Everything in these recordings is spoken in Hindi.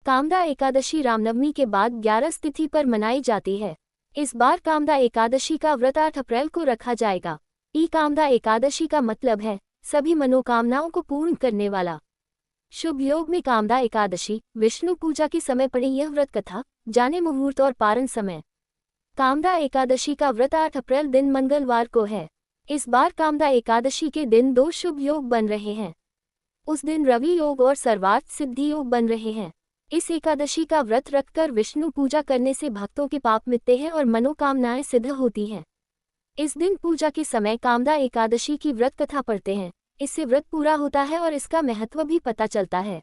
कामदा एकादशी रामनवमी के बाद 11 तिथि पर मनाई जाती है। इस बार कामदा एकादशी का व्रत 8 अप्रैल को रखा जाएगा। कामदा एकादशी का मतलब है सभी मनोकामनाओं को पूर्ण करने वाला। शुभ योग में कामदा एकादशी, विष्णु पूजा के समय पड़ी यह व्रत कथा, जाने मुहूर्त और पारण समय। कामदा एकादशी का व्रत 8 अप्रैल दिन मंगलवार को है। इस बार कामदा एकादशी के दिन 2 शुभ योग बन रहे हैं। उस दिन रवि योग और सर्वार्थ सिद्धि योग बन रहे हैं। इस एकादशी का व्रत रखकर विष्णु पूजा करने से भक्तों के पाप मिटते हैं और मनोकामनाएं सिद्ध होती हैं। इस दिन पूजा के समय कामदा एकादशी की व्रत कथा पढ़ते हैं। इससे व्रत पूरा होता है और इसका महत्व भी पता चलता है।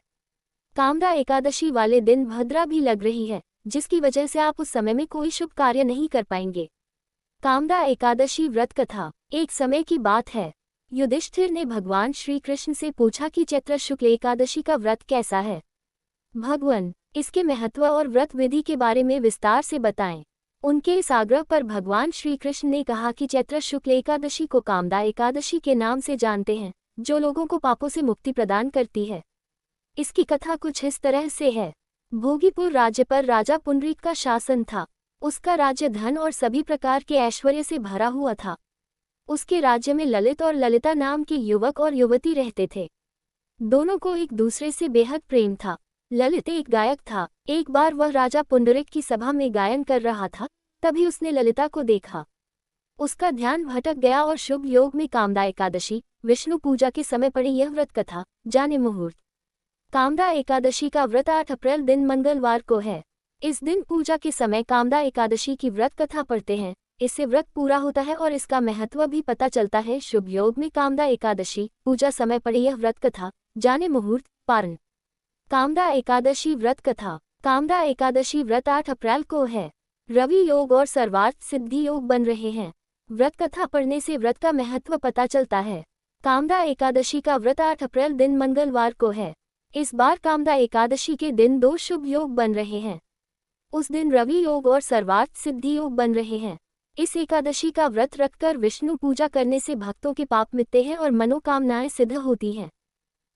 कामदा एकादशी वाले दिन भद्रा भी लग रही है, जिसकी वजह से आप उस समय में कोई शुभ कार्य नहीं कर पाएंगे। कामदा एकादशी व्रत कथा। एक समय की बात है, युधिष्ठिर ने भगवान श्री कृष्ण से पूछा कि चैत्र शुक्ल एकादशी का व्रत कैसा है। भगवान, इसके महत्व और व्रत विधि के बारे में विस्तार से बताएं। उनके इस आग्रह पर भगवान श्री कृष्ण ने कहा कि चैत्र शुक्ल एकादशी को कामदा एकादशी के नाम से जानते हैं, जो लोगों को पापों से मुक्ति प्रदान करती है। इसकी कथा कुछ इस तरह से है। भोगीपुर राज्य पर राजा पुंडरीक का शासन था। उसका राज्य धन और सभी प्रकार के ऐश्वर्य से भरा हुआ था। उसके राज्य में ललित और ललिता नाम के युवक और युवती रहते थे। दोनों को एक दूसरे से बेहद प्रेम था। ललित एक गायक था। एक बार वह राजा पुंडरीक की सभा में गायन कर रहा था, तभी उसने ललिता को देखा। उसका ध्यान भटक गया और शुभ योग में कामदा एकादशी, विष्णु पूजा के समय पड़ी यह व्रत कथा, जाने मुहूर्त। कामदा एकादशी का व्रत 8 अप्रैल दिन मंगलवार को है। इस दिन पूजा के समय कामदा एकादशी की व्रत कथा पढ़ते हैं। इससे व्रत पूरा होता है और इसका महत्व भी पता चलता है। शुभ योग में कामदा एकादशी, पूजा समय पड़ी यह व्रत कथा, जाने मुहूर्त, पारण। कामदा एकादशी व्रत कथा। कामदा एकादशी व्रत 8 अप्रैल को है। रवि योग और सर्वार्थ सिद्धि योग बन रहे हैं। व्रत कथा पढ़ने से व्रत का महत्व पता चलता है। कामदा एकादशी का व्रत 8 अप्रैल दिन मंगलवार को है। इस बार कामदा एकादशी के दिन 2 शुभ योग बन रहे हैं। उस दिन रवि योग और सर्वार्थ सिद्धि योग बन रहे हैं। इस एकादशी का व्रत रखकर विष्णु पूजा करने से भक्तों के पाप मिटते हैं और मनोकामनाएं सिद्ध होती हैं।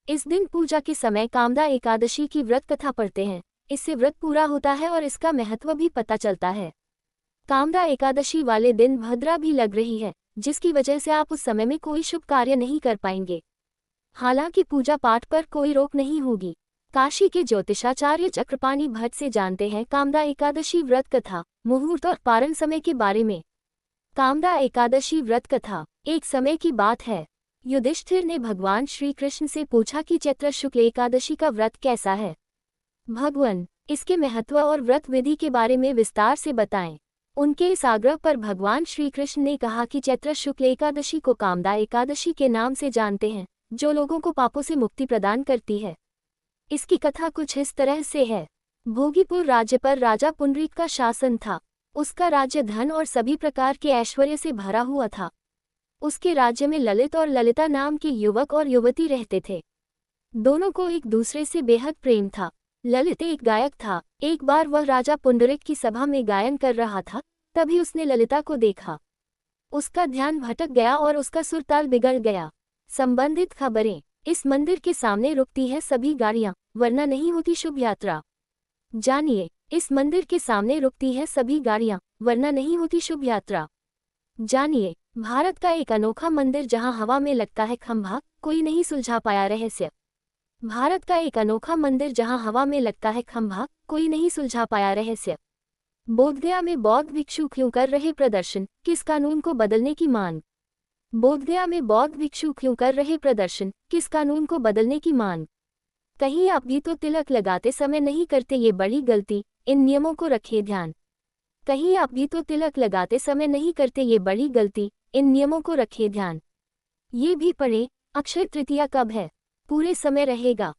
इस दिन पूजा के समय कामदा एकादशी की व्रत कथा पढ़ते हैं। इससे व्रत पूरा होता है और इसका महत्व भी पता चलता है। कामदा एकादशी वाले दिन भद्रा भी लग रही है, जिसकी वजह से आप उस समय में कोई शुभ कार्य नहीं कर पाएंगे। हालांकि पूजा पाठ पर कोई रोक नहीं होगी। काशी के ज्योतिषाचार्य चक्रपाणी भट्ट से जानते हैं कामदा एकादशी व्रत कथा, मुहूर्त और पारण समय के बारे में। कामदा एकादशी व्रत कथा। एक समय की बात है, युधिष्ठिर ने भगवान श्री कृष्ण से पूछा कि चैत्र शुक्ल एकादशी का व्रत कैसा है। भगवान, इसके महत्व और व्रत विधि के बारे में विस्तार से बताएं। उनके इस आग्रह पर भगवान श्री कृष्ण ने कहा कि चैत्र शुक्ल एकादशी को कामदा एकादशी के नाम से जानते हैं, जो लोगों को पापों से मुक्ति प्रदान करती है। इसकी कथा कुछ इस तरह से है। भोगीपुर राज्य पर राजा पुंडरीक का शासन था। उसका राज्य धन और सभी प्रकार के ऐश्वर्य से भरा हुआ था। उसके राज्य में ललित और ललिता नाम के युवक और युवती रहते थे। दोनों को एक दूसरे से बेहद प्रेम था। ललित एक गायक था। एक बार वह राजा पुंडरीक की सभा में गायन कर रहा था, तभी उसने ललिता को देखा। उसका ध्यान भटक गया और उसका सुरताल बिगड़ गया। संबंधित खबरें। इस मंदिर के सामने रुकती है सभी गाड़ियां, वरना नहीं होती शुभ यात्रा। जानिए, इस मंदिर के सामने रुकती है सभी गाड़ियां, वरना नहीं होती शुभ यात्रा। जानिए, भारत का एक अनोखा मंदिर जहां हवा में लगता है खंभा, कोई नहीं सुलझा पाया रहस्य। भारत का एक अनोखा मंदिर जहां हवा में लगता है खंभा, कोई नहीं सुलझा पाया रहस्य। बोधगया में बौद्ध भिक्षु क्यों कर रहे प्रदर्शन, किस कानून को बदलने की मांग। बोधगया में बौद्ध भिक्षु क्यों कर रहे प्रदर्शन, किस कानून को बदलने की मांग। कहीं आप भी तो तिलक लगाते समय नहीं करते ये बड़ी गलती, इन नियमों को रखें ध्यान। कहीं आप भी तो तिलक लगाते समय नहीं करते ये बड़ी गलती, इन नियमों को रखें ध्यान। ये भी पढ़ें, अक्षय तृतीया कब है, पूरे समय रहेगा।